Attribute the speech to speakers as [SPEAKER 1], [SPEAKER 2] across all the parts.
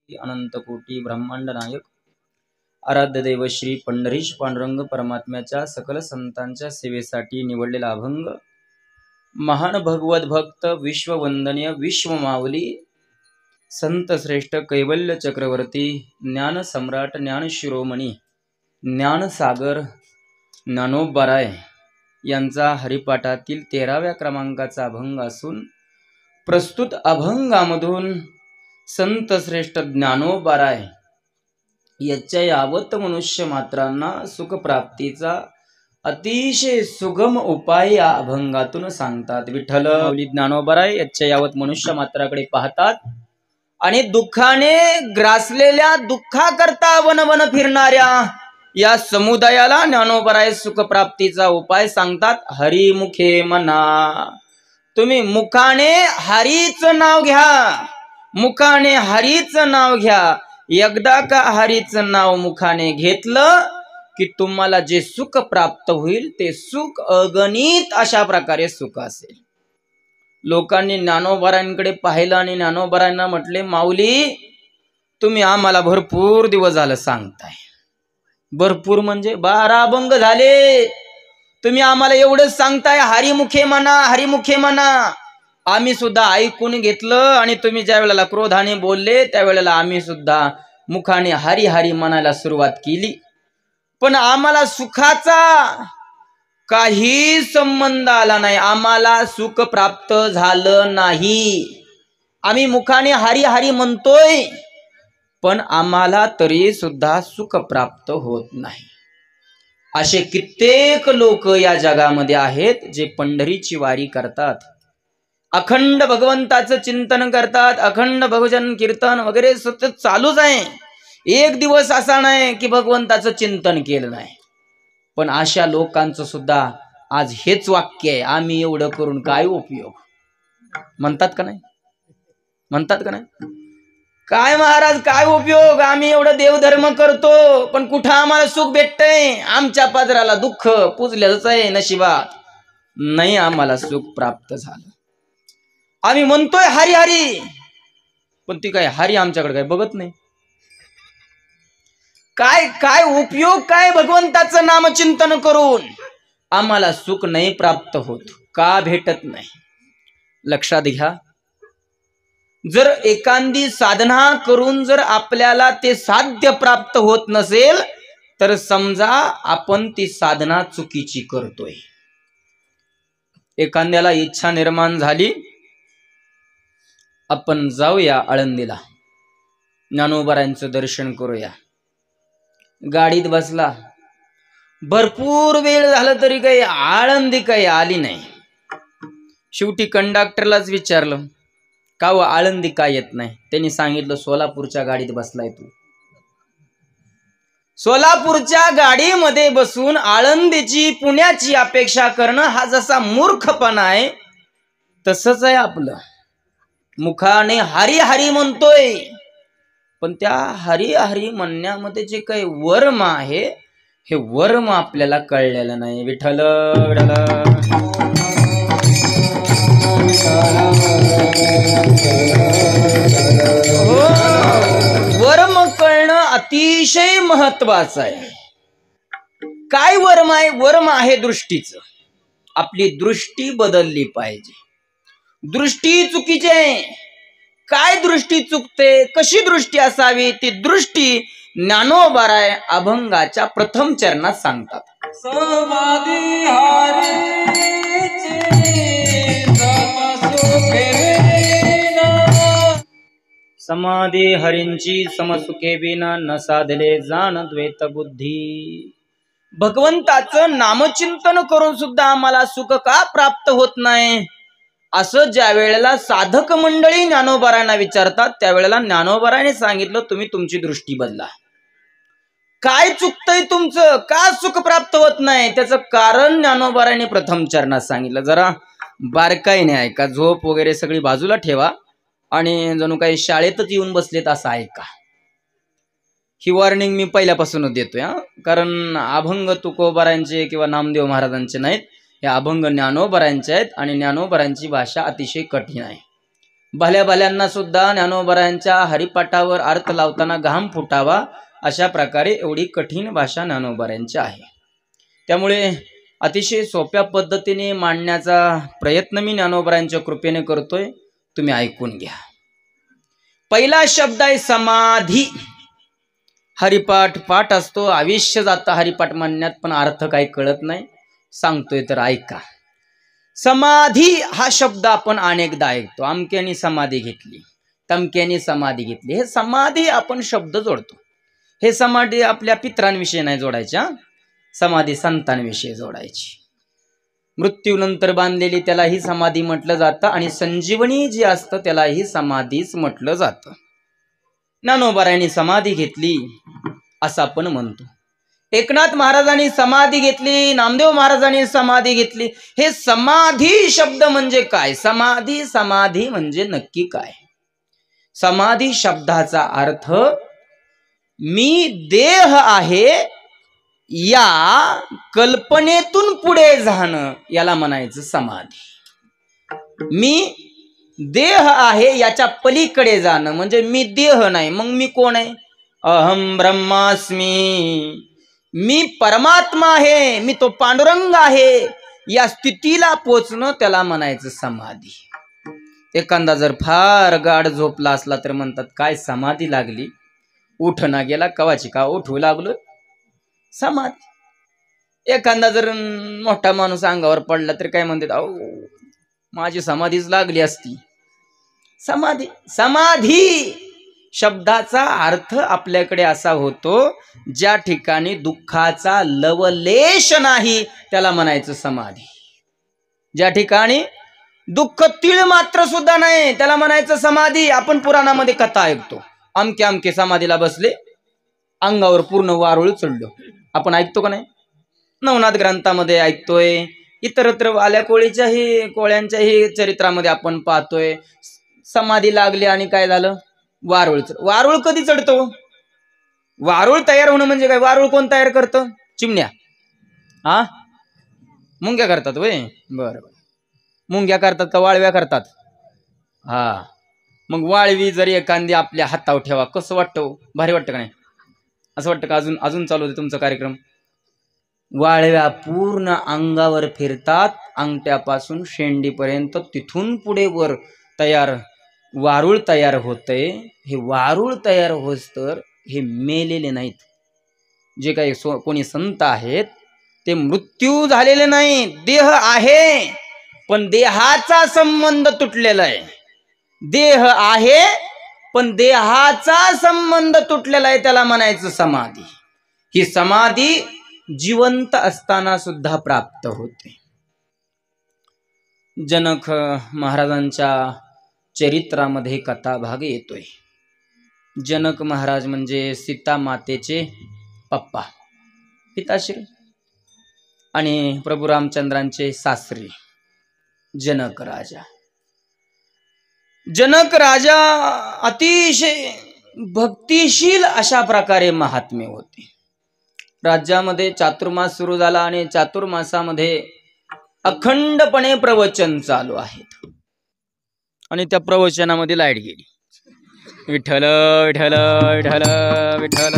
[SPEAKER 1] अनंतकोटी ब्रह्मांड नायक आराध्य देव श्री पंढरीश पांडुरंग परमात्म्याच्या सकल संतांच्या सेवेसाठी निवडलेला अभंग महान भगवत भक्त विश्ववंदनीय विश्वमावली संत श्रेष्ठ कैवल्य चक्रवर्ती ज्ञान सम्राट ज्ञान शिरोमणी ज्ञानसागर ज्ञानोबाराय यांचा हरिपाठातील 13व्या क्रमांकाचा अभंग असून प्रस्तुत अभंगामधून संत श्रेष्ठ ज्ञानोबाराय याच्या यावत मनुष्य मात्रांना सुखप्राप्तीचा अतिशय सुगम उपाय या अभंगातून सांगतात। विठ्ठल माऊली ज्ञानोबाराय याच्या यावत मनुष्य मात्राकडे पाहतात आणि दुःखाने ग्रासलेल्या दुःखाकरता वनवन फिरणाऱ्या या समुदायाला ज्ञानोबाराय सुखप्राप्तीचा उपाय सांगतात। हरिमुखे म्हणा, तुम्ही मुखाने हरीच नाव घ्या, मुखाने हरीच नाव घ्या। एकदा का हरीचं नाव मुखाने घेतलं की तुम्हाला जे सुख प्राप्त होईल ते सुख अगणित अशा प्रकारे सुख असेल। लोकांनी ज्ञानोबारायांकडे पाहिलं आणि ज्ञानोबारायांना म्हटले, माऊली तुम्ही आम्हाला भरपूर दिवस झालं सांगताय, भरपूर म्हणजे 12 अभंग झाले, तुम्ही आम्हाला एवढंच सांगताय हरिमुखे म्हणा हरिमुखे म्हणा। आम्ही सुद्धा ऐकून घेतलं आणि तुम्ही ज्या वेळेला क्रोधाने बोलले त्यावेळेला आम्ही सुद्धा मुखाने हरी हरी म्हणायला सुरुवात केली, पण आम्हाला सुखाचा काही संबंध आला नाही, आम्हाला सुख प्राप्त झालं नाही। आम्ही मुखाने हरी हरी म्हणतोय पण आम्हाला तरी सुद्धा सुख प्राप्त होत नाही। असे कित्येक लोक या जगामध्ये आहेत जे पंढरीची वारी करतात, अखंड भगवंताचं चिंतन करतात, अखंड भजन कीर्तन वगैरे सतत चालूच आहे। एक दिवस असा नाही की भगवंताचं चिंतन केलं नाही। पण अशा लोकांचं सुद्धा आज हेच वाक्य आहे, आम्ही एवढं करून काय उपयोग, म्हणतात का नाही, म्हणतात का नाही? काय महाराज काय उपयोग, आम्ही एवढं देवधर्म करतो पण कुठं आम्हाला सुख भेटतंय, आमच्या पादराला दुःख पुजलेलंच आहे नशिबात, नाही आम्हाला सुख प्राप्त झालं। आम्ही म्हणतोय हरी हरी पण ती काय हरी आमच्याकडे काय बघत नाही। काय काय उपयोग काय भगवंताचं नामचिंतन करून, आम्हाला सुख नाही प्राप्त होत, का भेटत नाही? लक्षात घ्या, जर एखादी साधना करून जर आपल्याला ते साध्य प्राप्त होत नसेल तर समजा आपण ती साधना चुकीची करतोय। एखाद्याला इच्छा निर्माण झाली आपण जाऊया आळंदीला, ज्ञानोबारायांचं दर्शन करूया, गाडीत बसला, भरपूर वेळ झाला तरी काही आळंदी काही आली नाही। शेवटी कंडक्टरलाच विचारलं, का व आळंदी काय येत नाही? त्यांनी सांगितलं, सोलापूरच्या गाडीत बसलाय तू। सोलापूरच्या गाडीमध्ये बसून आळंदीची पुण्याची अपेक्षा करणं हा जसा मूर्खपणा आहे तसंच आहे आपलं। मुखाने हरी हरी म्हणतोय पण त्या हरी हरी म्हणण्यामध्ये जे काही वर्म आहे हे वर्म आपल्याला कळलेलं नाही। विठ्ठल हो, वर्म कळणं अतिशय महत्वाचं आहे। काय वर्म आहे? वर्म आहे दृष्टीचं, आपली दृष्टी बदलली पाहिजे। दृष्टी चुकीची आहे, काय दृष्टी चुकते, कशी दृष्टी असावी ती दृष्टी ज्ञानोबाराय अभंगाच्या प्रथम चरणात सांगतात। समाधी समाधी हरींची समसुखे विना न साधले जाण द्वैत बुद्धी। भगवंताचं नामचिंतन करून सुद्धा आम्हाला सुख का प्राप्त होत नाही असं ज्या वेळेला साधक मंडळी ज्ञानोबारायांना विचारतात त्यावेळेला ज्ञानोबारायाने सांगितलं, तुम्ही तुमची दृष्टी बदला। काय चुकतंय तुमचं, का सुख प्राप्त होत नाही त्याचं कारण ज्ञानोबारायाने प्रथम चरणात सांगितलं। जरा बारकाईने ऐका, झोप वगैरे सगळी बाजूला ठेवा आणि जणू काही शाळेतच येऊन बसलेत असं ऐका। ही वॉर्निंग मी पहिल्यापासूनच देतोय, कारण अभंग तुकोबारायांचे किंवा नामदेव महाराजांचे नाहीत, हे अभंग ज्ञानोबारायांचे आहेत आणि ज्ञानोबारायांची भाषा अतिशय कठीण आहे। भल्या भल्यांना सुद्धा ज्ञानोबरायांच्या हरिपाठावर अर्थ लावताना घाम फुटावा अशा प्रकारे एवढी कठीण भाषा ज्ञानोबरायांची आहे. त्यामुळे अतिशय सोप्या पद्धतीने मांडण्याचा प्रयत्न मी ज्ञानोबरायांच्या कृपेने करतोय. तुम्ही ऐकून घ्या. पहिला शब्द आहे समाधी. हरिपाठ पाठ असतो, आयुष्य जातं हरिपाठ म्हणण्यात, पण अर्थ काही कळत नाही. सांगतोय तर ऐका. समाधी हा शब्द आपण अनेकदा ऐकतो. अमक्याने समाधी घेतली, तमक्याने समाधी घेतली. हे समाधी आपण शब्द जोडतो. हे समाधी आपल्या पितरांविषयी नाही जोडायच्या, समाधी संतांविषयी जोडायची. मृत्यूनंतर बांधलेली त्यालाही समाधी म्हटलं जातं आणि संजीवनी जी असतं त्यालाही समाधीच म्हटलं जातं. ज्ञानोबरायांनी समाधी घेतली असं आपण म्हणतो. एकनाथ महाराजांनी समाधी घेतली, नामदेव महाराजांनी समाधी घेतली. हे समाधी शब्द म्हणजे काय? समाधी समाधी म्हणजे नक्की काय? समाधी शब्दाचा अर्थ मी देह आहे या कल्पनेतून पुढे जाणं, याला म्हणायचं समाधी. मी देह आहे याच्या पलीकडे जाणं म्हणजे मी देह नाही, मग मी कोण आहे? अहम ब्रह्मास्मी, मी परमात्मा आहे, मी तो पांडुरंग आहे, या स्थितीला पोचणं त्याला म्हणायचं समाधी. एखादा जर फार गाढ झोपला असला तर म्हणतात काय समाधी लागली, उठ ना गेला, कवाची का उठू लागलो, समाधी. एखादा जर मोठा माणूस अंगावर पडला तर काय म्हणतात, अहो माझी समाधीच लागली असती, समाधी. समाधी शब्दाचा अर्थ आपल्याकडे असा होतो ज्या ठिकाणी दुःखाचा लवलेश नाही त्याला म्हणायचं समाधी. ज्या ठिकाणी दुःख तीळ मात्र सुद्धा नाही त्याला म्हणायचं समाधी. आपण पुराणामध्ये कथा ऐकतो, अमके अमके समाधीला बसले, अंगावर पूर्ण वारुळ चढलो. आपण ऐकतो का नाही? नवनाथ ग्रंथामध्ये ऐकतोय, इतरत्र आल्या कोळ्यांच्याही चरित्रामध्ये आपण पाहतोय. समाधी लागली आणि काय झालं? वारुळ. वारुळ कधी चढतो? वारुळ तयार होणं म्हणजे काय? वारुळ कोण तयार करतं? चिमण्या, हा मुंग्या करतात वय. बरं, मुंग्या करतात का वाळव्या करतात? हा. मग वाळवी जर एखादी आपल्या हातावर ठेवा, कसं वाटतं? भारी वाटतं का नाही? असं वाटतं का अजून अजून चालू होते तुमचा कार्यक्रम? वाळव्या पूर्ण अंगावर फिरतात, अंगठ्यापासून शेंडीपर्यंत, तिथून पुढे वर तयार वारुळ तयार होतंय. हे वारुळ तयार होस तर हे मेलेले नाहीत. जे काही कोणी संत आहेत ते मृत्यू झालेले नाही, देह आहे पण देहाचा संबंध तुटलेला आहे. देह आहे पण देहाचा संबंध तुटलेला आहे, त्याला म्हणायचं समाधी. ही समाधी जिवंत असताना सुद्धा प्राप्त होते. जनक महाराजांच्या चरित्रामध्ये कथा भाग येतोय. जनक महाराज म्हणजे सीता मातेचे पप्पा, पिताश्री, आणि प्रभू रामचंद्रांचे सासरे जनक राजा. जनक राजा अतिशय भक्तिशील अशा प्रकारे महात्मे होते. राज्यामध्ये चातुर्मास सुरू झाला आणि चातुर्मासामध्ये अखंडपणे प्रवचन चालू आहेत आणि त्या प्रवचनामध्ये लाईट गेली. विठ्ठल विठ्ठल विठ्ठल विठ्ठल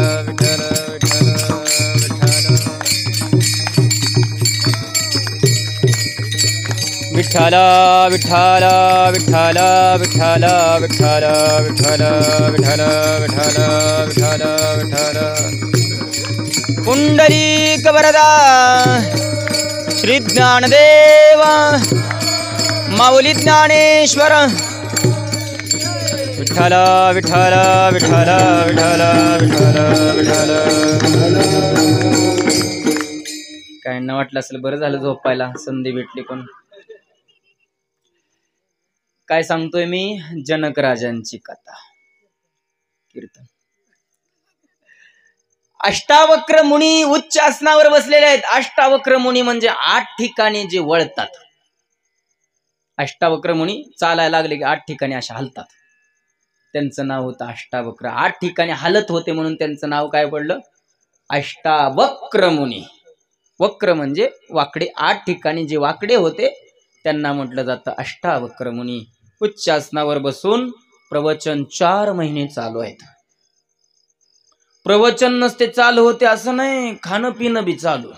[SPEAKER 1] विठ्ठल विठ्ठल विठ्ठल विठ्ठल विठ्ठल विठ्ठल विठ्ठल विठ्ठल विठ्ठल विठ्ठल विठ्ठल पुंडलीक वरदा श्री ज्ञानदेव माऊली ज्ञानेश्वर विठ्ठल विठ्ठल विठ्ठल विठ्ठल विठ्ठल विठ्ठल. काय न वाटलं असेल, बरं झालं झोपायला संधी भेटली. कोण काय सांगतोय मी? जनक राजांची कथा, कीर्तन. अष्टावक्र मुनी उच्च आसनावर बसलेले आहेत. अष्टावक्र मुनी म्हणजे 8 ठिकाणी जे वळतात. अष्टावक्र मुनी चालायला लागले की 8 ठिकाणी अशा हलतात. त्यांचं नाव होतं अष्टावक्र. 8 ठिकाणी हलत होते म्हणून त्यांचं नाव काय पडलं? अष्टावक्र मुनी. वक्र म्हणजे वाकडे. 8 ठिकाणी जे वाकडे होते त्यांना म्हटलं जातं अष्टावक्र मुनी. उच्चासनावर बसून प्रवचन 4 महिने चालू आहेत. प्रवचन नसते चालू होते असं नाही, खाणं पिणं बी चालू.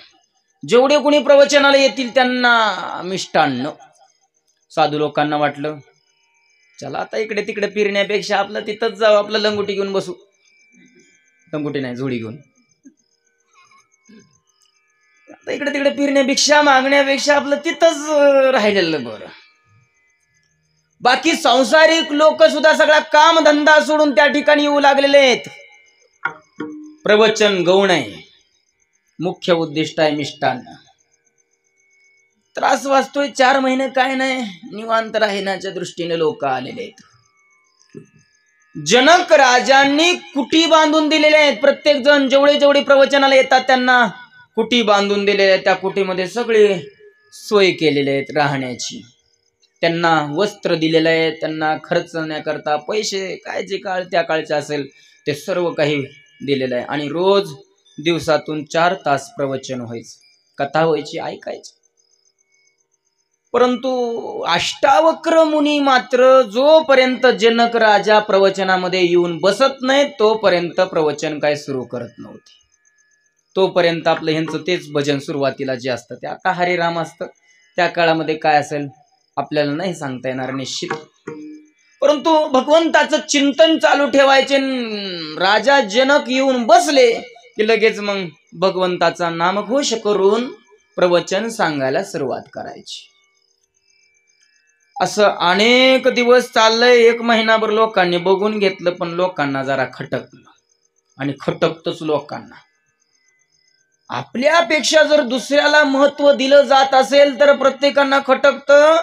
[SPEAKER 1] जेवढे कोणी प्रवचनाला येतील त्यांना मिष्टान्न. साधू लोकांना वाटलं चला आता इकडे तिकडे फिरण्यापेक्षा आपलं तिथंच जाऊ, आपलं लंगोटी घेऊन बसू. लंगोटी नाही, झोळी घेऊन. आता इकडे तिकडे फिरण्यापेक्षा मागण्यापेक्षा आपलं तिथंच राहिलेलं बरं. बाकी सांसारिक लोक सुद्धा सगळा काम धंदा सोडून त्या ठिकाणी येऊ लागलेले आहेत. प्रवचन गौण आहे, मुख्य उद्दिष्ट आहे मिष्टान्न. त्रास वाचतोय 4 महिने काय नाही, निवांत राहण्याच्या दृष्टीने लोक आलेले आहेत. जनक राजांनी कुटी बांधून दिलेले आहेत. प्रत्येक जण जेवढे जेवढे प्रवचनाला येतात त्यांना कुटी बांधून दिलेले आहेत. त्या कुटीमध्ये सगळे सोय केलेले आहेत राहण्याची. त्यांना वस्त्र दिलेलं आहे, त्यांना खर्चण्याकरता पैसे काय जे काळ त्या काळचे असेल ते सर्व काही दिलेलं आहे. आणि रोज दिवसातून 4 तास प्रवचन व्हायचं, कथा व्हायची, ऐकायची. परंतु अष्टावक्र मुनी मात्र जोपर्यंत जनक राजा प्रवचनामध्ये येऊन बसत नाही तोपर्यंत प्रवचन काय सुरू करत नव्हते. तोपर्यंत आपलं ह्यांचं तेच भजन सुरुवातीला जे असतं ते आता हरिराम असतं. त्या काळामध्ये काय असेल आपल्याला नाही सांगता येणार निश्चित. परंतु भगवंताचं चिंतन चालू ठेवायचे. राजा जनक येऊन बसले की लगेच मग भगवंताचा नामघोष करून प्रवचन सांगायला सुरुवात करायची. असं अनेक दिवस चाललंय. 1 महिनाभर लोकांनी बघून घेतलं, पण लोकांना जरा खटकलं. आणि खटकतच लोकांना. आपल्यापेक्षा जर दुसऱ्याला महत्व दिलं जात असेल तर प्रत्येकांना खटकतं.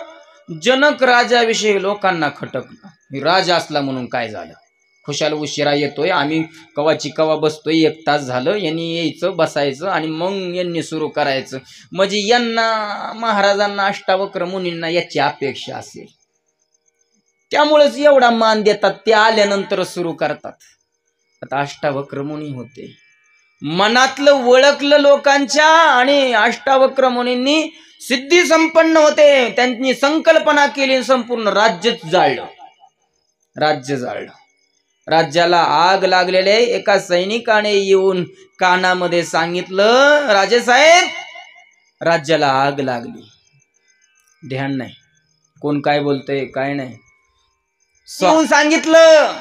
[SPEAKER 1] जनक राजाविषयी लोकांना खटकलं. राजा असला म्हणून काय झालं, खुशाल उशिरा येतोय, आम्ही कवाची कवा बसतोय, 1 तास झालं, यांनी यायचं बसायचं आणि मग यांनी सुरू करायचं. म्हणजे यांना महाराजांना अष्टावक्र मुनींना याची अपेक्षा असेल, त्यामुळेच एवढा मान देतात. ते आल्यानंतर सुरू करतात. आता अष्टावक्र मुनी होते, मनातलं ओळखलं लोकांच्या. आणि अष्टावक्र मुनींनी सिद्धी संपन्न होते. त्यांनी संकल्पना केली, संपूर्ण राज्यच जाळलं. राज्य जाळलं. राज्याला आग लागलेले. एका सैनिकाने येऊन कानामध्ये सांगितलं, राजेसाहेब राज्याला आग लागली. ध्यान नाही कोण काय बोलतंय काय नाही. सांगितलं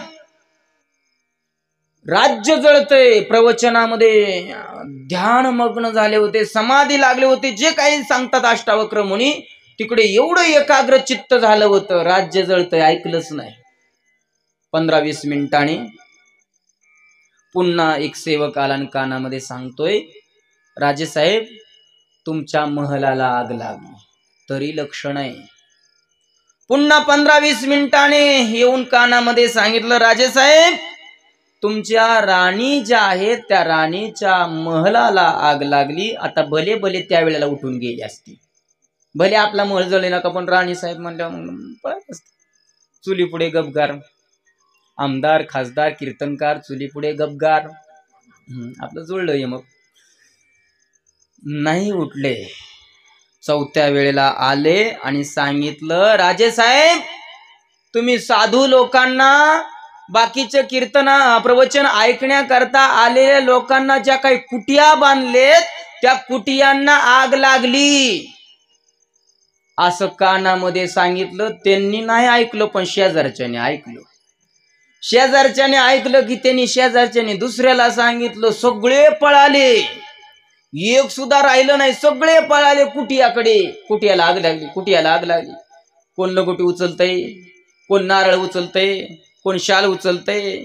[SPEAKER 1] राज्य जळतंय. प्रवचनामध्ये ध्यानमग्न झाले होते, समाधी लागले होते. जे काही सांगतात अष्टावक्र मुनी तिकडे एवढं एकाग्र चित्त झालं होतं. राज्य जळतंय ऐकलंच नाही. 15-20 मिनिटांनी पुन्हा एक सेवक आला आणि कानामध्ये सांगतोय, राजेसाहेब तुमच्या महलाला आग लागली. तरी लक्ष नाही. पुन्हा 15-20 मिनिटांनी येऊन कानामध्ये सांगितलं, राजेसाहेब तुमच्या राणी ज्या आहेत त्या राणीच्या महलाला आग लागली. आता भले भले त्यावेळेला उठून गेली असती. भले आपला महल जळले नका, पण राणी साहेब म्हणल्यावर पळत असते. चुली पुढे गपगार. आमदार खासदार कीर्तनकार चुली पुढे गपगार. आपलं जुळलंय. मग नाही उठले. 4थ्या वेळेला आले आणि सांगितलं, राजेसाहेब तुम्ही साधू लोकांना, बाकीचे कीर्तना प्रवचन ऐकण्याकरता आलेल्या लोकांना ज्या काही कुटिया बांधलेत त्या कुटियांना आग लागली. असं कानामध्ये सांगितलं. त्यांनी नाही ऐकलं, पण शेजारच्याने ऐकलं. शेजारच्याने ऐकलं की त्यांनी शेजारच्याने दुसऱ्याला सांगितलं. सगळे पळाले, एक सुद्धा राहिलं नाही. सगळे पळाले कुटियाकडे. कुटियाला आग लागली, कुटियाला आग लागली. कोण लंगोटी उचलतय, कोण नारळ उचलतय, कोण शाल उचलतय.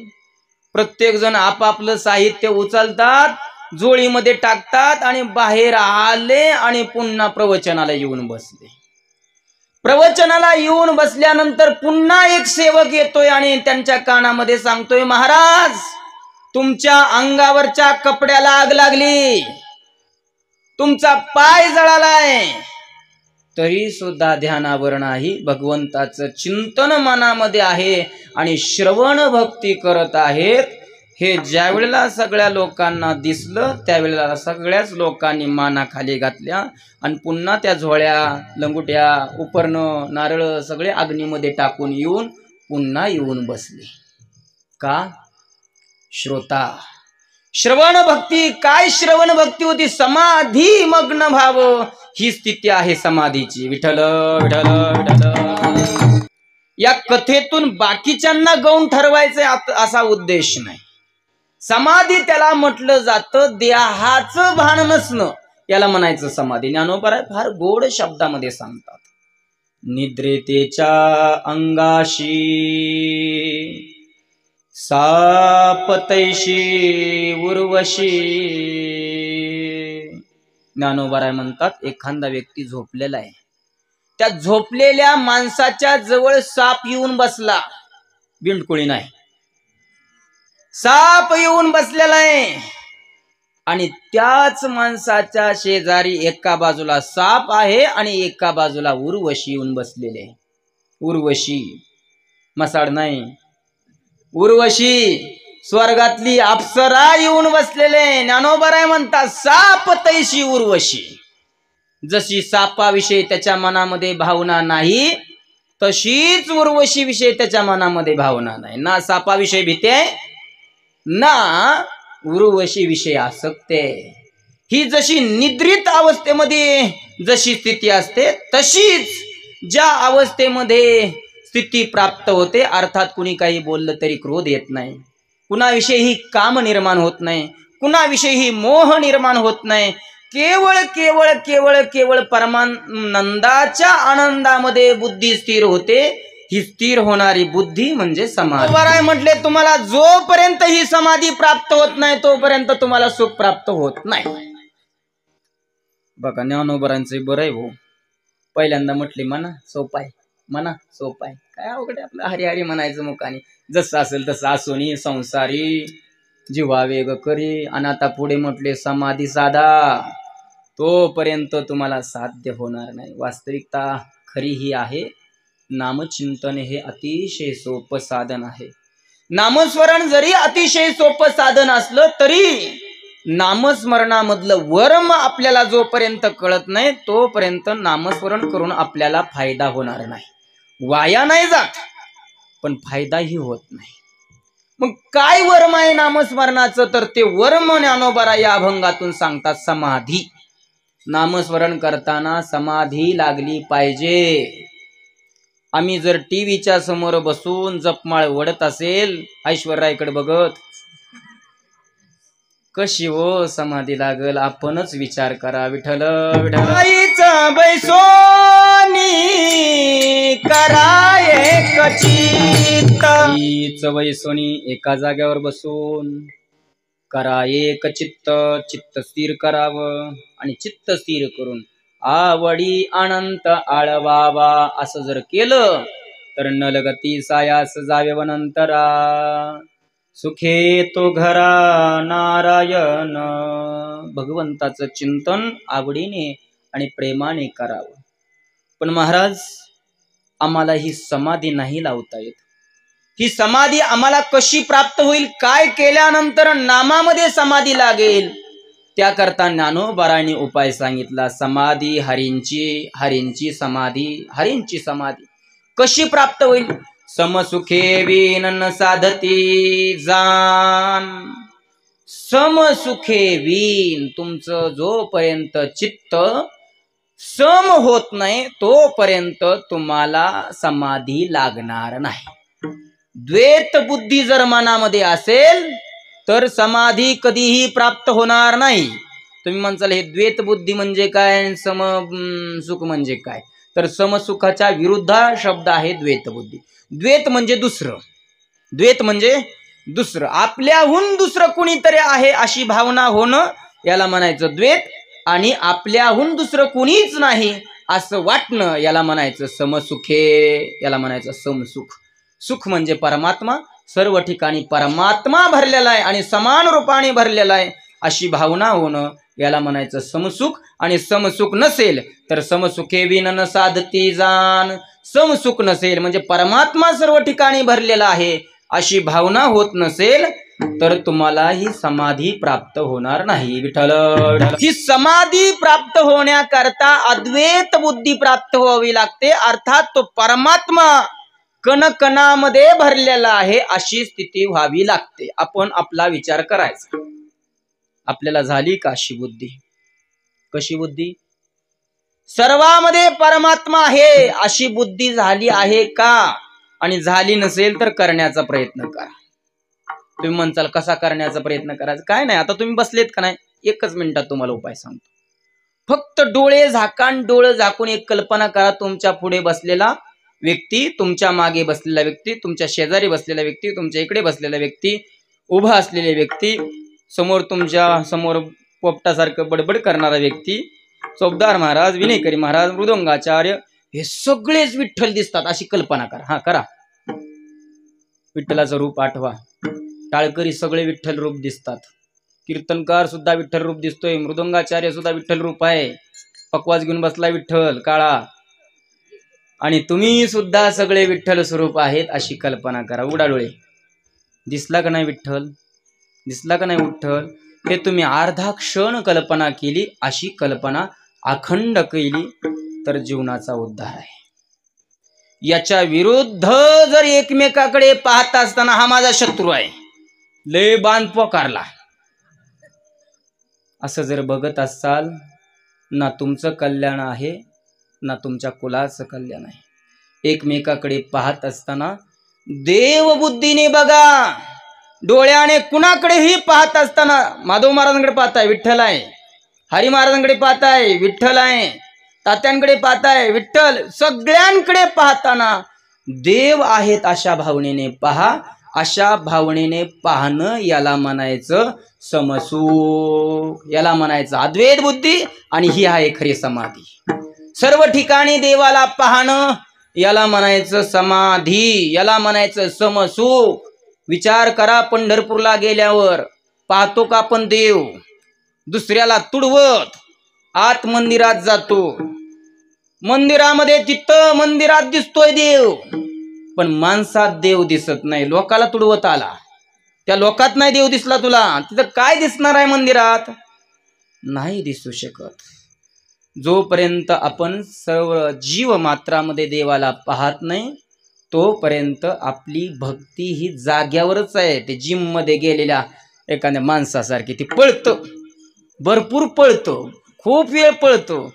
[SPEAKER 1] प्रत्येक जण आपापलं साहित्य उचलतात, जोळीमध्ये टाकतात आणि बाहेर आले आणि पुन्हा प्रवचनाला येऊन बसले. प्रवचनाला येऊन बसल्यानंतर पुन्हा एक सेवक येतोय आणि त्यांच्या कानामध्ये सांगतोय, महाराज तुमच्या अंगावरच्या कपड्याला आग लागली, तुमचा पाय जळालाय. तरी सुद्धा ध्यानावर नाही. भगवंताचं चिंतन मनामध्ये आहे आणि श्रवण भक्ती करत आहेत. हे ज्या वेळेला सगळ्या लोकांना दिसलं त्यावेळेला सगळ्याच लोकांनी माना खाली घातल्या आणि पुन्हा त्या झोळ्या लंगुट्या उपरणं नारळ सगळे अग्नीमध्ये टाकून येऊन पुन्हा येऊन बसले. का? श्रोता श्रवण भक्ती. काय श्रवण भक्ती होती? समाधी मग्न भाव ही स्थिती आहे समाधीची. विठ्ठल विठ्ठल विठ्ठल. या कथेतून बाकीच्यांना गौण ठरवायचे असा उद्देश नाही. समाधी त्याला म्हटलं जातं देहाचं भान नसणं, याला म्हणायचं समाधी. ज्ञानोबा फार गोड शब्दामध्ये सांगतात. निद्रेतेच्या अंगाशी सापतैशी उर्वशी. ज्ञानोबा म्हणतात एखादा व्यक्ती झोपलेला आहे, त्या झोपलेल्या माणसाच्या जवळ साप येऊन बसला. बिंडकुळी नाही, साप येऊन बसलेला आहे आणि त्याच माणसाच्या शेजारी एका बाजूला साप आहे आणि एका बाजूला उर्वशी येऊन बसलेले. उर्वशी मसाड नाही, उर्वशी स्वर्गातली अप्सरा येऊन बसलेले. ज्ञानोबा म्हणतात साप तैशी उर्वशी. जशी सापाविषयी त्याच्या मनामध्ये भावना नाही तशीच उर्वशी विषयी त्याच्या मनामध्ये भावना नाही. ना सापाविषयी भीती आहे ना उर्वशी विषयी आसक्ती आहे. ही जशी निद्रित अवस्थेमध्ये जशी स्थिती असते तशीच ज्या अवस्थेमध्ये स्थिती प्राप्त होते, अर्थात कुणी काही बोललं तरी क्रोध येत नाही, कुणाविषयी काम निर्माण होत नाही, कुणाविषयी मोह निर्माण होत नाही. केवळ केवळ केवळ केवळ परमानंदाच्या आनंदामध्ये बुद्धी स्थिर होते. ही स्थिर होणारी बुद्धी म्हणजे समाधी. बरं म्हटले तुम्हाला जोपर्यंत ही समाधी प्राप्त होत नाही तोपर्यंत तुम्हाला सुख प्राप्त होत नाही. बघा ज्ञानोबरांचे बरं आहे भाऊ. पहिल्यांदा म्हटले म्हणा सोपाय, म्हणा सोपाय, काय अवघड आहे आपलं हरिहरी म्हणायचं मुखाने. जसं असेल तसं असोनी संसारी जीवा वेग करी. आणि आता पुढे म्हटले समाधी साधा, तोपर्यंत तुम्हाला साध्य होणार नाही. वास्तविकता खरी ही आहे, नामचिंतन हे अतिशय सोपं साधन आहे. नामस्मरण जरी अतिशय सोपं साधन असलं तरी नामस्मरणामधलं वर्म आपल्याला जोपर्यंत कळत नाही तोपर्यंत नामस्मरण करून आपल्याला फायदा होणार नाही. वाया नाही जात पण फायदाही होत नाही. मग काय वर्म आहे नामस्मरणाचं? तर ते वर्म ज्ञानोबा या अभंगातून सांगतात समाधी. नामस्मरण करताना समाधी लागली पाहिजे. आम्ही जर टीव्हीच्या समोर बसून जपमाळ वडत असेल ऐश्वर्याकडे बघत, कशी हो समाधी लागल? आपणच विचार करा. विठ्ठल विठ्ठल. बैसोनी कराये कचित्त. बैसोनी एका जाग्यावर बसून करा एक चित्त. चित्त स्थिर करावं आणि चित्त स्थिर करून आवडी अनंत आळवावा. असं जर केलं तर नलगती सायास जावे वनंतरा. सुखे तो घरा नारायण. भगवंताचं चिंतन आवडीने आणि प्रेमाने करावं. पण महाराज आम्हाला ही समाधी नाही लावता येत. ही समाधी आम्हाला कशी प्राप्त होईल? काय केल्यानंतर नामामध्ये समाधी लागेल? त्याकरता ज्ञानोबारांनी उपाय सांगितला. समाधी हरींची, हरींची समाधी, हरींची समाधी कशी प्राप्त होईल? समसुखे विन साधती जान. समसुखे विन. तुमचं जोपर्यंत चित्त सम होत नाही तोपर्यंत तुम्हाला समाधी लागणार नाही. द्वैत बुद्धी जर मनामध्ये असेल तर समाधी कधीही प्राप्त होणार नाही. तुम्ही म्हणसाल हे द्वैत बुद्धी म्हणजे काय, सम सुख म्हणजे काय? तर समसुखाच्या विरुद्ध शब्द आहे द्वैत बुद्धी. द्वैत म्हणजे दुसरं, द्वैत म्हणजे दुसरं, आपल्याहून दुसरं कुणीतरी आहे अशी भावना होणं याला म्हणायचं द्वैत. आणि आपल्याहून दुसरं कुणीच नाही असं वाटणं याला म्हणायचं समसुखे, याला म्हणायचं समसुख. सुख म्हणजे परमात्मा, सर्व ठिकाणी परमात्मा भरलेला आहे आणि समान रूपाने भरलेला आहे अशी भावना होणं याला म्हणायचं समसुख. आणि समसुख नसेल तर समसुखे विन साधती जान. समसुख नसेल म्हणजे परमात्मा सर्व ठिकाणी भरलेला आहे अशी भावना होत नसेल तर तुम्हाला ही समाधी प्राप्त होणार नाही. विठ्ठल ही समाधी प्राप्त होण्याकरता अद्वैत बुद्धी प्राप्त व्हावी लागते. अर्थात तो परमात्मा कणकणामध्ये भरलेला आहे अशी स्थिती व्हावी लागते. आपण आपला विचार करायचा. आपल्याला झाली का अशी बुद्धी? कशी बुद्धी? सर्वांमध्ये परमात्मा आहे अशी बुद्धी झाली आहे का? आणि झाली नसेल तर करण्याचा प्रयत्न करा. तुम्ही म्हणताल कसा करण्याचा प्रयत्न करायचा? काय नाही, आता तुम्ही बसलेत का नाही, एकच मिनिटात तुम्हाला उपाय सांगतो. फक्त डोळे झाकून एक कल्पना करा. तुमच्या पुढे बसलेला व्यक्ती, तुमच्या मागे बसलेला व्यक्ती, तुमच्या शेजारी बसलेला व्यक्ती, तुमच्या इकडे बसलेला व्यक्ती, उभा असलेले व्यक्ती, समोर तुमच्या समोर पोपटासारखं बडबड करणारा व्यक्ती, चौबदार महाराज, विनेकरी महाराज, मृदंगाचार्य, हे सगळेच विठ्ठल दिसतात अशी कल्पना करा. हा करा. विठ्ठलाचं रूप आठवा. टाळकरी सगळे विठ्ठल रूप दिसतात. कीर्तनकार सुद्धा विठ्ठल रूप दिसतोय. मृदंगाचार्य सुद्धा विठ्ठल रूप आहे. पकवाज घेऊन बसला विठ्ठल काळा. आणि तुम्ही सुद्धा सगळे विठ्ठल स्वरूप आहेत अशी कल्पना करा. उघडा डोळे. दिसला का नाही विठ्ठल? दिसला का नाही विठ्ठल? हे तुम्ही अर्धा क्षण कल्पना केली, अशी कल्पना अखंड केली तर जीवनाचा उद्धार आहे. याच्या विरुद्ध जर एकमेकाकडे पाहत असताना हा माझा शत्रू आहे, लय बांध पोकारला, असं जर बघत असाल, ना तुमचं कल्याण आहे ना तुमच्या कुलाचं कल्याण आहे. एकमेकाकडे पाहत असताना देवबुद्धीने बघा. डोळ्याने कुणाकडेही पाहत असताना माधव महाराजांकडे पाहताय विठ्ठल आहे, हरी महाराजांकडे पाहताय विठ्ठल आहे, तात्यांकडे पाहताय विठ्ठल, सगळ्यांकडे पाहताना देव आहेत अशा भावनेने पहा. अशा भावनेने पाहणं याला म्हणायचं समसुख, याला म्हणायचं अद्वैत बुद्धी. आणि ही आहे खरी समाधी. सर्व ठिकाणी देवाला पाहणं याला म्हणायचं समाधी, याला म्हणायचं समसुख. विचार करा, पंढरपूरला गेल्यावर पाहतो का आपण देव? दुसऱ्याला तुडवत आत मंदिरात जातो. मंदिरामध्ये तिथं मंदिरात दिसतोय देव, पण माणसात देव दिसत नाही. लोकाला तुडवत आला, त्या लोकात नाही देव दिसला तुला, तिथं काय दिसणार आहे मंदिरात? नाही दिसू शकत. जोपर्यंत आपण सर्व जीव मात्रामध्ये देवाला पाहत नाही तोपर्यंत आपली भक्ती ही जाग्यावरच आहे. ते जिम मध्ये गेलेल्या एखाद्या माणसासारखी ती पळतं, भरपूर पळतं, खूप वेळ पळतं,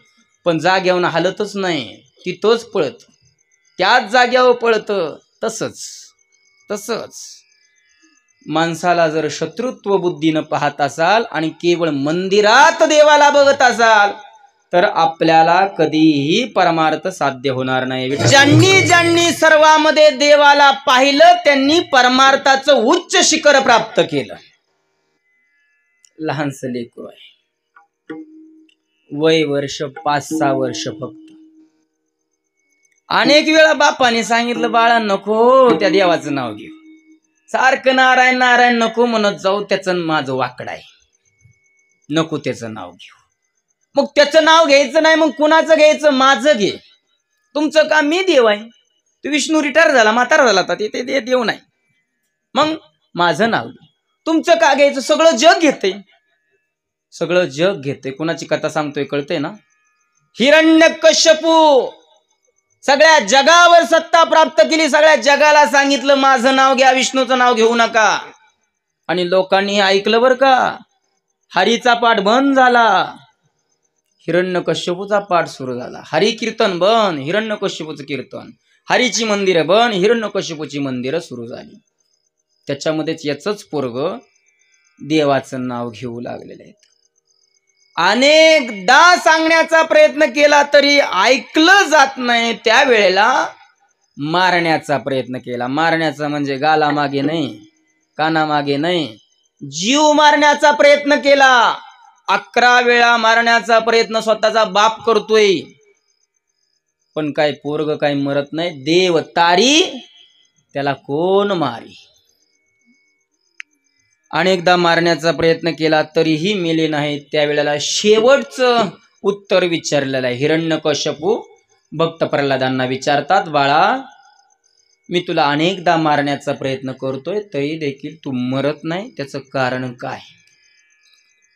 [SPEAKER 1] पण जाग्यावर हालतच नाही, तिथंच पळत, त्याच जाग्यावर पळतं. तसंच माणसाला जर शत्रुत्व बुद्धीनं पाहत असाल आणि केवळ मंदिरात देवाला बघत असाल तर आपल्याला कधीही परमार्थ साध्य होणार नाही. ज्यांनी सर्वांमध्ये देवाला पाहिलं त्यांनी परमार्थाचं उच्च शिखर प्राप्त केलं. लहानसं लेकरू आहे, वय वर्ष 5-6 वर्ष फक्त. अनेक वेळा बापाने सांगितलं, बाळा नको त्या देवाचं नाव घेऊ, सारखं नारायण नारायण नको म्हणत जाऊ, त्याचं माझं वाकड आहे, नको त्याचं नाव घेऊ. मग त्याचं नाव घ्यायचं नाही, मग कुणाचं घ्यायचं? माझं घे. तुमचं काम? मी देव आहे. तू विष्णू रिटायर झाला, म्हातारा झाला, ते देव नाही, मग माझं नाव घे. तुमचं का घ्यायचं? सगळं जग घेते, सगळं जग घेते. कुणाची कथा सांगतोय कळते ना? हिरण्यकश्यपू सगळ्या जगावर सत्ता प्राप्त केली, सगळ्या जगाला सांगितलं माझं नाव घ्या, विष्णूचं नाव घेऊ नका. आणि लोकांनी ऐकलं बर का. हरीचा पाठ बंद झाला, हिरण्यकश्यपूचा पाठ सुरू झाला. हरी कीर्तन बंद, हिरण्यकश्यपूचं कीर्तन. हरीची मंदिरं बंद, हिरण्यकश्यपूची मंदिरं सुरू झाली. त्याच्यामध्येच याचंच पोरग देवाचं नाव घेऊ लागलेले आहेत. अनेकदा सांगण्याचा प्रयत्न केला तरी ऐकलं जात नाही. त्यावेळेला मारण्याचा प्रयत्न केला. मारण्याचा म्हणजे गालामागे नाही, कानामागे नाही, जीव मारण्याचा प्रयत्न केला. 11 वेळा मारण्याचा प्रयत्न स्वतःचा बाप करतोय, पण काय पोरग काय मरत नाही. देव तारी त्याला कोण मारी. अनेकदा मारण्याचा प्रयत्न केला तरीही मेले नाही. त्यावेळेला शेवटचं उत्तर विचारलेलं आहे. हिरण्यकश्यपू भक्त प्रल्हादांना विचारतात, बाळा मी तुला अनेकदा मारण्याचा प्रयत्न करतोय तरी देखील तू मरत नाही, त्याचं कारण काय?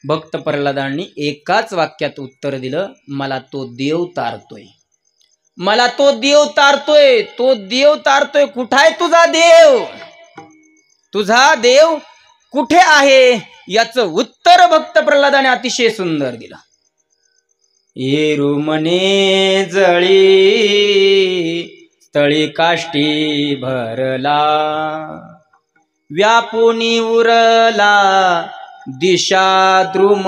[SPEAKER 1] भक्त प्रल्हादांनी एकाच वाक्यात उत्तर दिलं, मला तो देव तारतोय, मला तो देव तारतोय, तो देव तारतोय. कुठाय तुझा देव? तुझा देव कुठे आहे? याचं उत्तर भक्त प्रल्हादाने अतिशय सुंदर दिलं. येरू मने जळी स्थळी काष्टी भरला, व्यापुनी उरला दिशा द्रुम,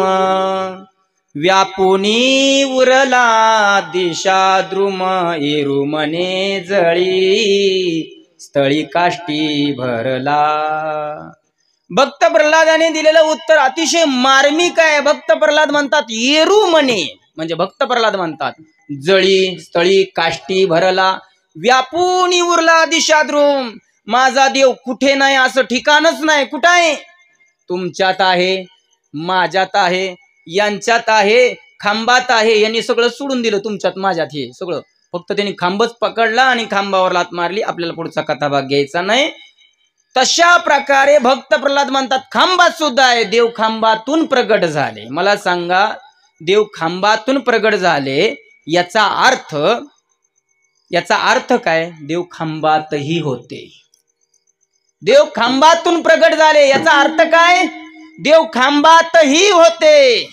[SPEAKER 1] व्यापुनी उरला दिशा द्रुम. येरू मने जळी स्थळी काष्टी भरला. भक्त प्रल्हादाने दिलेलं उत्तर अतिशय मार्मिक आहे. भक्त प्रल्हाद म्हणतात येरू मने, म्हणजे भक्त प्रल्हाद म्हणतात जळी स्थळी काष्टी भरला, व्यापुनी उरला दिशा द्रुम. माझा देव कुठे नाही असं ठिकाणच नाही. कुठं आहे? तुमच्यात आहे, माझ्यात आहे, यांच्यात आहे, खांबात आहे. यांनी सगळं सोडून दिलं तुमच्यात माझ्यात हे सगळं. फक्त त्यांनी खांबच पकडला आणि खांबावर लात मारली. आपल्याला पुढचा कथाभाग घ्यायचा नाही. तशा प्रकारे भक्त प्रल्हाद म्हणतात खांबात सुद्धा आहे. देव खांबातून प्रगट झाले. मला सांगा, देव खांबातून प्रगट झाले याचा अर्थ काय? देव खांबातही होते. देव खांबातून प्रगट झाले याचा अर्थ काय? देव खांबातही होते.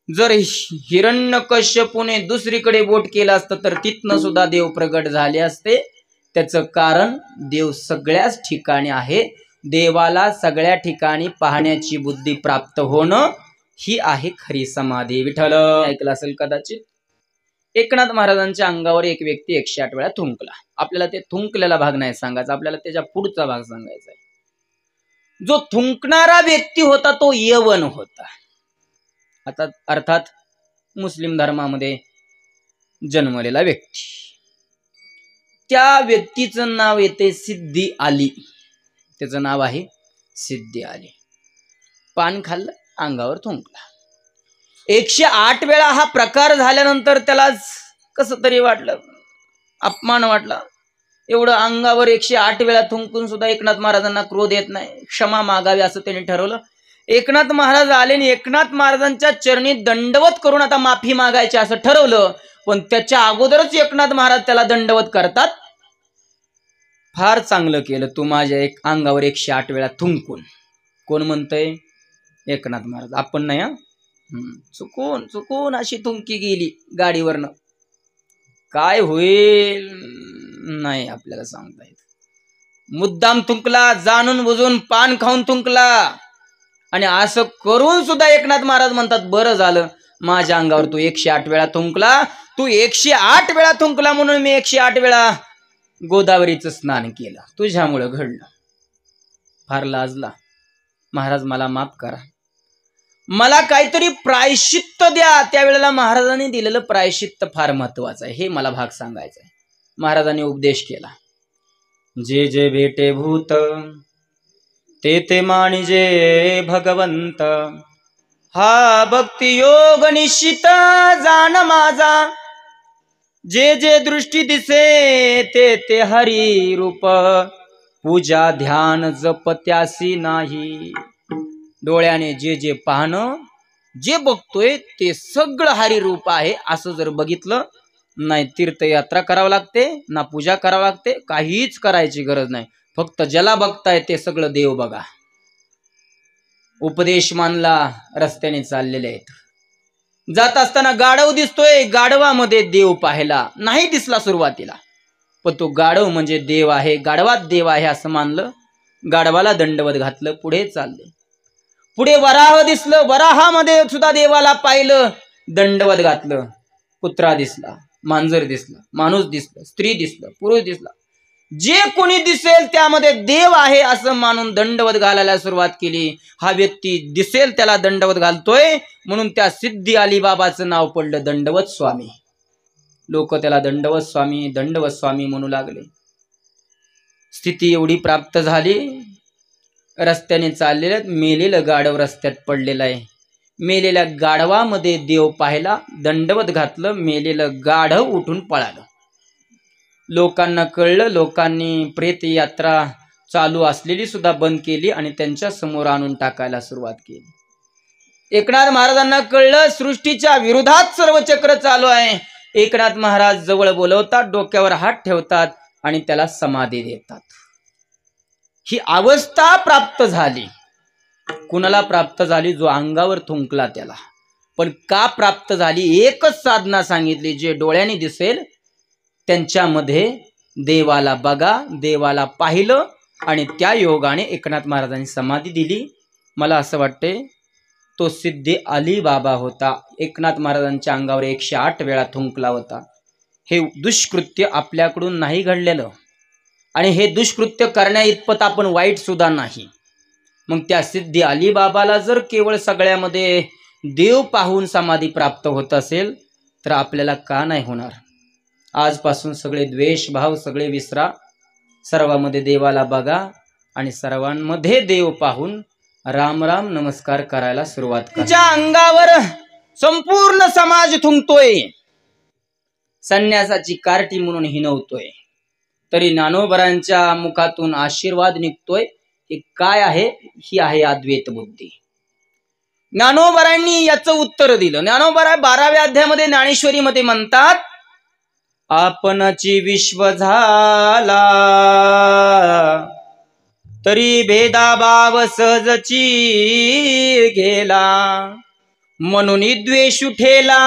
[SPEAKER 1] जर हिरण्यकश्यपूने दुसरीकडे बोट केलं असतं तर तिथनं सुद्धा देव प्रगट झाले असते. त्याचं कारण देव सगळ्याच ठिकाणी आहे. देवाला सगळ्या ठिकाणी पाहण्याची बुद्धी प्राप्त होणं ही आहे खरी समाधी. विठ्ठल ऐकलं असेल कदाचित. एकनाथ महाराजांच्या अंगावर एक व्यक्ती 108 वेळा थुंकला. आपल्याला ते थुंकलेला भाग नाही सांगायचा, आपल्याला त्याच्या पुढचा भाग सांगायचा आहे. जो थुंकणारा व्यक्ती होता तो यवन होता. आता अर्थात मुस्लिम धर्मामध्ये जन्मलेला व्यक्ती. त्या व्यक्तीचं नाव येते सिद्धी आली. त्याचं नाव आहे सिद्धी आली. पान खाल्लं, अंगावर थुंकला. 108 वेळा हा प्रकार झाल्यानंतर त्याला कसं तरी वाटलं, अपमान वाटला. एवढं अंगावर 108 वेळा थुंकून सुद्धा एकनाथ महाराजांना क्रोध येत नाही. क्षमा मागावी असं त्यांनी ठरवलं. एकनाथ महाराज आले आणि एकनाथ महाराजांच्या चरणी दंडवत करून आता माफी मागायची असं ठरवलं. पण त्याच्या अगोदरच एकनाथ महाराज त्याला दंडवत करतात. फार चांगलं केलं तू माझ्या अंगावर 108 वेळा थुंकून. कोण म्हणतंय? एकनाथ महाराज. आपण नाही. चुकून चुकून अशी थुंकी गेली गाडीवरनं, काय होईल नाही आपल्याला सांगता येत. मुद्दाम थुंकला, जाणून बुजून पान खाऊन थुंकला. आणि असं करून सुद्धा एकनाथ महाराज म्हणतात बरं झालं माझ्या अंगावर तू 108 वेळा थुंकला. तू 108 वेळा थुंकला म्हणून मी 108 वेळा गोदावरीचं स्नान केलं. तुझ्यामुळं घडलं. फार लाजला. महाराज मला माफ करा, मला काहीतरी प्रायश्चित्त द्या. त्यावेळेला महाराजांनी दिलेलं प्रायश्चित्त फार महत्वाचं आहे. हे मला भाग सांगायचा आहे. महाराजांनी उपदेश केला, जे जे भेटे भूत ते ते मानिजे भगवंत, हा भक्ती योग निश्चित जाण माझा, जे जे दृष्टी दिसे ते ते हरी रूप, पूजा ध्यान जप त्यासी नाही. डोळ्याने जे जे पाहणं, जे बघतोय ते सगळं हरी रूप आहे असं जर बघितलं नाही, तीर्थयात्रा करावं लागते ना, पूजा करावं लागते, काहीच करायची गरज नाही. फक्त ज्याला बघताय ते सगळं देव बघा. उपदेश मानला. रस्त्याने चाललेले आहेत, जात असताना गाढव दिसतोय, गाढवामध्ये देव पाहिला नाही दिसला सुरुवातीला, पण तो गाढव म्हणजे देव आहे, गाढवात देव आहे असं मानलं. गाढवाला दंडवत घातलं, पुढे चालले. पुढे वराह दिसलं, वराहामध्ये सुद्धा देवाला पाहिलं, दंडवत घातलं. कुत्रा दिसला, मांजर दिसला, माणूस दिसला, स्त्री दिसला, पुरुष दिसला, जे कोणी दिसेल त्यामध्ये देव आहे असं मानून दंडवत घालायला सुरुवात केली. हा व्यक्ती दिसेल त्याला दंडवत घालतोय म्हणून त्या सिद्धी अली बाबाचं नाव पडलं दंडवत स्वामी. लोक त्याला दंडवत स्वामी म्हणू लागले. स्थिती एवढी प्राप्त झाली. रस्त्याने चाललेलं मेलेलं गाढव रस्त्यात पडलेलं आहे. मेलेल्या गाढवामध्ये देव पाहिला, दंडवत घातलं, मेलेलं गाढव उठून पळालं. लोकांना कळलं, लोकांनी प्रेत यात्रा चालू असलेली सुद्धा बंद केली आणि त्यांच्या समोर आणून टाकायला सुरुवात केली। एकनाथ महाराजांना कळलं सृष्टीच्या विरोधात सर्व चक्र चालू आहे। एकनाथ महाराज जवळ बोलवतात, डोक्यावर हात ठेवतात आणि त्याला समाधी देतात। ही अवस्था प्राप्त झाली। कुणाला प्राप्त झाली? जो अंगावर थुंकला त्याला। पण का प्राप्त झाली? एकच साधना सांगितली, जे डोळ्यांनी दिसेल त्यांच्यामध्ये देवाला बघा, देवाला पाहिलं आणि त्या योगाने एकनाथ महाराजांनी समाधी दिली। मला असं वाटते तो सिद्धी अली बाबा होता। एकनाथ महाराजांच्या अंगावर 108 वेळा थुंकला होता। हे दुष्कृत्य आपल्याकडून नाही घडलेलं आणि हे दुष्कृत्य करण्या इतपत आपण वाईट सुद्धा नाही। मग त्या सिद्धी अली बाबाला जर केवळ सगळ्यामध्ये देव पाहून समाधी प्राप्त होत असेल तर आपल्याला का नाही होणार? आजपासून सगळे द्वेष भाव सगळे विसरा, सर्वांमध्ये देवाला बघा आणि सर्वांमध्ये देव पाहून राम राम नमस्कार करायला सुरुवात करा। ज्या अंगावर संपूर्ण समाज थुंकतोय, संन्यासाची कार्टी म्हणून हिनवतोय, तरी ज्ञानोबरांच्या मुखातून आशीर्वाद निघतोय। हे काय आहे? ही आहे अद्वैत बुद्धी। ज्ञानोबरांनी याचं उत्तर दिलं। ज्ञानोबरा 12व्या अध्यायामध्ये ज्ञानेश्वरीमध्ये म्हणतात, आपणची विश्व झाला तरी भेदाभाव सहजची गेला, म्हणून द्वेष उठेला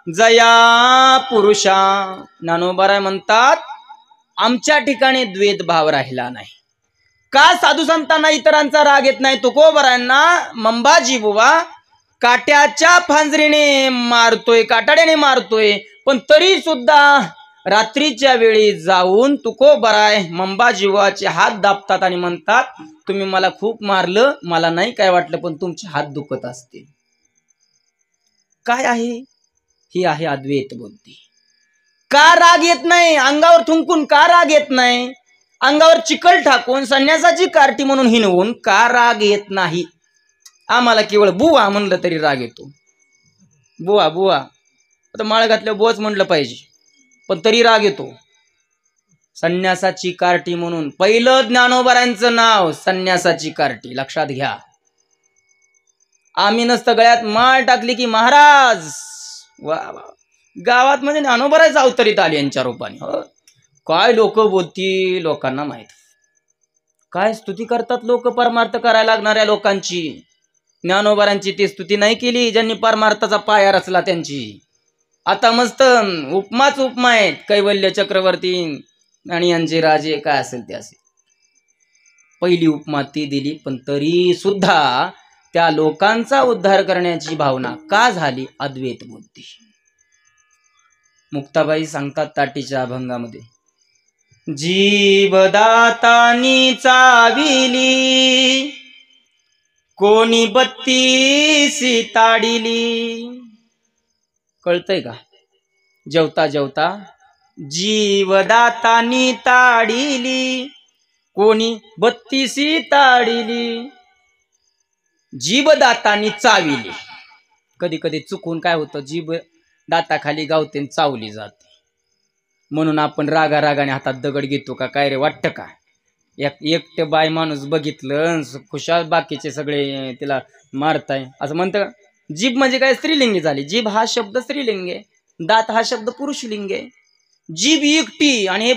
[SPEAKER 1] जया पुरुषा। ज्ञानोबा म्हणतात आमच्या ठिकाणी द्वेष भाव राहिला नाही। का? साधू संतांना इतरांचा राग येत नाही। तुकोबरांना मंबाजी बुवा काट्याच्या फांजरीने मारतोय, काटाड्याने मारतोय, पण तरी सुद्धा रात्रीच्या वेळी जाऊन तुकोबराय मंबाजीवाचे हात दाबतात आणि म्हणतात, तुम्ही मला खूप मारलं, मला नाही काय वाटलं, पण तुमचे हात दुखत असतील। काय आहे? ही आहे अद्वैत बुद्धी। का राग येत नाही? अंगावर थुंकून का राग येत नाही? अंगावर चिखल टाकून संन्यासाची कार्टी म्हणून हिनवून का राग येत नाही? आम्हाला केवळ बुवा म्हणलं तरी राग येतो। बुवा बुवा, आता माळ घातल्या बुवाच म्हणलं पाहिजे, पण तरी राग येतो। संन्यासाची कार्टी म्हणून पहिलं ज्ञानोबरांचं नाव संन्यासाची कार्टी, लक्षात घ्या। आम्ही नसतं गळ्यात माळ टाकली की महाराज वा वा, गावात म्हणजे ज्ञानोबराच अवतरित आले यांच्या रूपाने। काय लोक बोलतील लोकांना माहित, काय स्तुती करतात लोक परमार्थ करायला लागणाऱ्या लोकांची। ज्ञानोबरांची ती स्तुती नाही केली ज्यांनी परमार्थाचा पाया रचला त्यांची। आता मस्त उपमाच उपमा आहेत, कैवल्य चक्रवर्ती आणि यांचे राजे, काय असेल ते असेल। पहिली उपमा ती दिली, पण तरी सुद्धा त्या लोकांचा उद्धार करण्याची भावना का झाली? अद्वैत बुद्धी। मुक्ताबाई सांगतात ताटीच्या अभंगामध्ये, जीवदातानी चाविली कोणी 32 ताडिली। कळतंय का? जेवता जेवता जीवदातानी ताडिली कोणी 32 ताडिली, जीवदातानी चाविली। कधी कधी चुकून काय होतं, जीभ दाताखाली गावते चावली जाते, म्हणून आपण रागा रागाने हातात दगड घेतो का? काय रे वाटतं का? एकटे बाय माणूस बघितलं खुशाल बाकीचे सगळे तिला मारताय असं म्हणतं। जीभ म्हणजे काय? स्त्रीलिंगी झाली। जीभ हा शब्द स्त्रीलिंग आहे, दात हा शब्द पुरुषलिंग आहे। जीभ एकटी आणि हे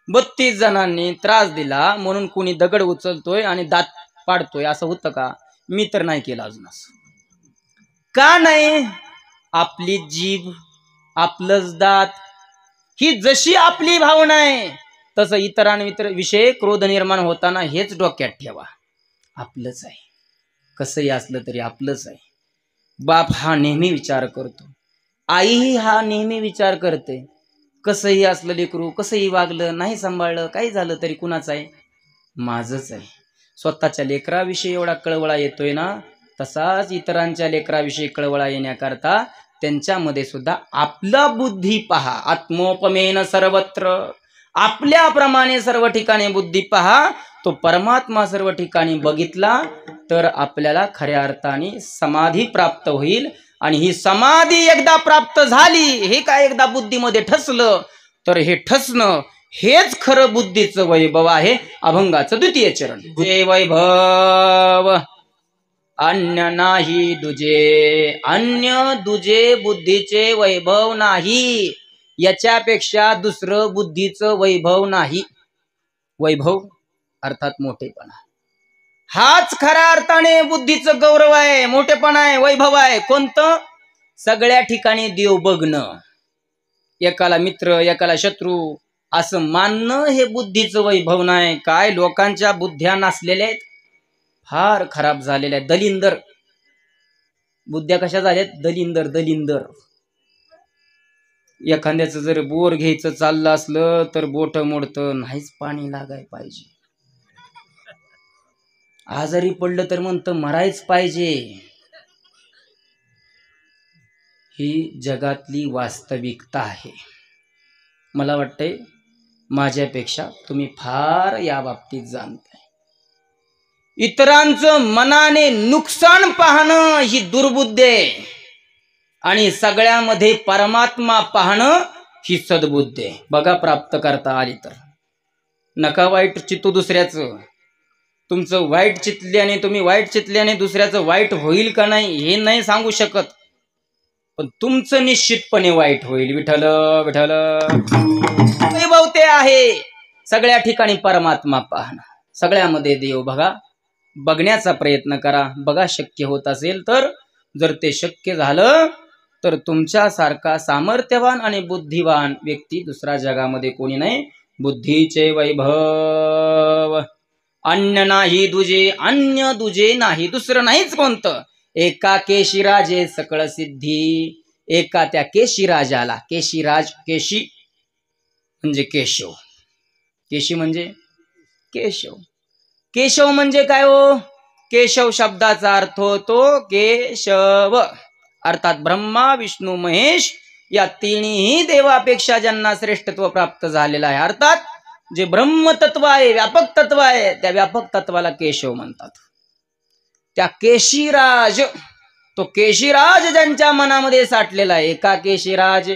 [SPEAKER 1] 32 जणांनी त्रास दिला म्हणून कुणी दगड उचलतोय आणि दात पाडतोय, असं होतं का? मी तर नाही केलं अजून असं। का नाही? आपली जीभ, आपलंच दात, ही जशी आपली भावना आहे तसं इतरांविषयी क्रोध निर्माण होताना हेच डोक्यात ठेवा, आपलंच आहे। कसंही असलं तरी आपलंच आहे। बाप हा नेहमी विचार करतो, आईही हा नेहमी विचार करते, कसंही असलं लेकरू, कसंही वागलं, नाही सांभाळलं, काही झालं तरी कुणाचं आहे? माझंच आहे। स्वतःच्या लेकराविषयी एवढा कळवळा येतोय ना, तसाच इतरांच्या लेकराविषयी कळवळा येण्याकरता त्यांच्यामध्ये सुद्धा आपला बुद्धी पहा। आत्मोपमेन सर्वत्र, आपल्याप्रमाणे सर्व ठिकाणी बुद्धी पहा। तो परमात्मा सर्व ठिकाणी बघितला तर आपल्याला खऱ्या अर्थाने समाधी प्राप्त होईल आणि ही समाधी एकदा प्राप्त झाली, हे काय एकदा बुद्धीमध्ये ठसलं, तर हे ठसणं हेच खरं बुद्धीचं वैभव आहे. अभंगाचं द्वितीय चरण. जे वैभव अन्य नाही दुजे, अन्य दुजे बुद्धीचे वैभव नाही. याच्यापेक्षा दुसरं बुद्धीचं वैभव नाही. वैभव अर्थात मोठेपणा, हाच खऱ्या अर्थाने बुद्धीचं गौरव आहे, मोठेपणा आहे, वैभव आहे. कोणतं? सगळ्या ठिकाणी देव बघणं, एकाला मित्र एकाला शत्रू असं मानणं हे बुद्धीचं वैभव नाही. काय लोकांच्या बुद्ध्या नसलेल्या आहेत, फार खराब झालेल्या आहेत. दलिंदर बुद्ध्या कशा झाल्यात? दलिंदर. दलिंदर. एखाद्याचं जर बोर घ्यायचं चाललं असलं तर बोट मोडतं, नाहीच पाणी लागाय पाहिजे. आजारी पडलं तर म्हणतं मरायच पाहिजे. ही जगातली वास्तविकता आहे. मला वाटतंय माझ्यापेक्षा तुम्ही फार या बाबतीत जाणताय. इतरांचं मनाने नुकसान पाहणं ही दुर्बुद्धी आहे, आणि सगळ्यामध्ये परमात्मा पाहणं ही सद्बुद्धी आहे. बघा, प्राप्त करता आली तर नका वाईट चित्तू दुसऱ्याचं. तुमचं वाईट चितल्याने, तुम्ही वाईट चितल्याने दुसऱ्याचं वाईट होईल का नाही हे नाही सांगू शकत, पण तुमचं निश्चितपणे वाईट होईल. विठ्ठल विठ्ठल. वैभव ते आहे सगळ्या ठिकाणी परमात्मा पाहणं, सगळ्यामध्ये देव बघा, बघण्याचा प्रयत्न करा. बघा, शक्य होत असेल तर. जर ते शक्य झालं तर तुमच्यासारखा सामर्थ्यवान आणि बुद्धिवान व्यक्ती दुसऱ्या जगामध्ये कोणी नाही. बुद्धीचे वैभव अन्य नाही दुजे, अन्य दुजे नाही, दुसरं नाहीच कोणतं. एका केशीराजे सकळ सिद्धी, एका त्या केशीराजाला. केशीराज, केशी म्हणजे केशव, केशी म्हणजे केशव. केशव म्हणजे काय हो? केशव शब्दाचा अर्थ होतो केशव, अर्थात ब्रह्मा विष्णू महेश या तिन्ही देवापेक्षा ज्यांना श्रेष्ठत्व प्राप्त झालेलं आहे, अर्थात जे ब्रह्मतत्व आहे, व्यापक तत्व आहे, त्या व्यापक तत्वाला केशव म्हणतात. त्या केशीराज, तो केशीराज ज्यांच्या मनामध्ये साठलेला आहे, एका केशीराज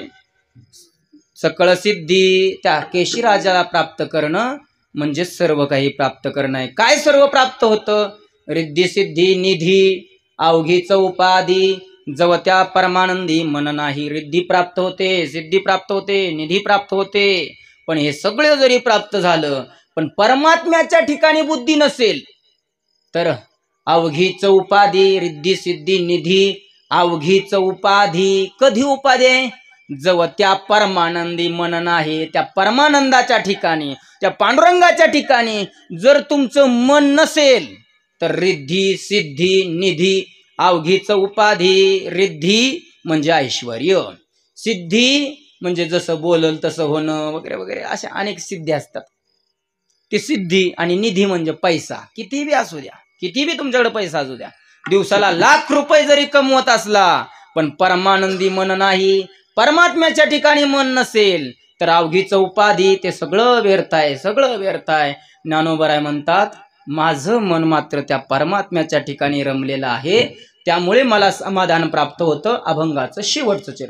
[SPEAKER 1] सकळ सिद्धी, त्या केशीराजाला प्राप्त करणं म्हणजे सर्व काही प्राप्त करणं आहे. काय सर्व प्राप्त होतं? रिद्धी सिद्धी निधी अवघीच उपाधी, जवत्या परमानंदी मन नाही. रिद्धी प्राप्त होते, सिद्धी प्राप्त होते, निधी प्राप्त होते. पण हे सगळं जरी प्राप्त झालं, पण परमात्म्याच्या ठिकाणी बुद्धी नसेल तर अवघीच उपाधी, रिद्धी सिद्धी निधी अवघीच उपाधी. कधी उपाधी आहे? जव त्या परमानंदी मन नाही. त्या परमानंदाच्या ठिकाणी, त्या पांडुरंगाच्या ठिकाणी जर तुमचं मन नसेल तर रिद्धी सिद्धी निधी अवघीच उपाधी. रिद्धी म्हणजे ऐश्वर्य, सिद्धी म्हणजे जसं बोलल तसं होणं वगैरे वगैरे, अशा अनेक सिद्धी असतात. ती सिद्धी. आणि निधी म्हणजे पैसा. किती बी असू द्या, किती बी तुमच्याकडे पैसा असू द्या, दिवसाला लाख रुपये जरी कमवत असला, पण परमानंदी मन नाही, परमात्म्याच्या ठिकाणी मन नसेल तर अवघीच उपाधी, ते सगळं व्यर्थ आहे, सगळं व्यर्थ आहे. ज्ञानोबराय म्हणतात, माझं मन मात्र त्या परमात्म्याच्या ठिकाणी रमलेलं आहे, त्यामुळे मला समाधान प्राप्त होतं. अभंगाचं शेवटचं चरण.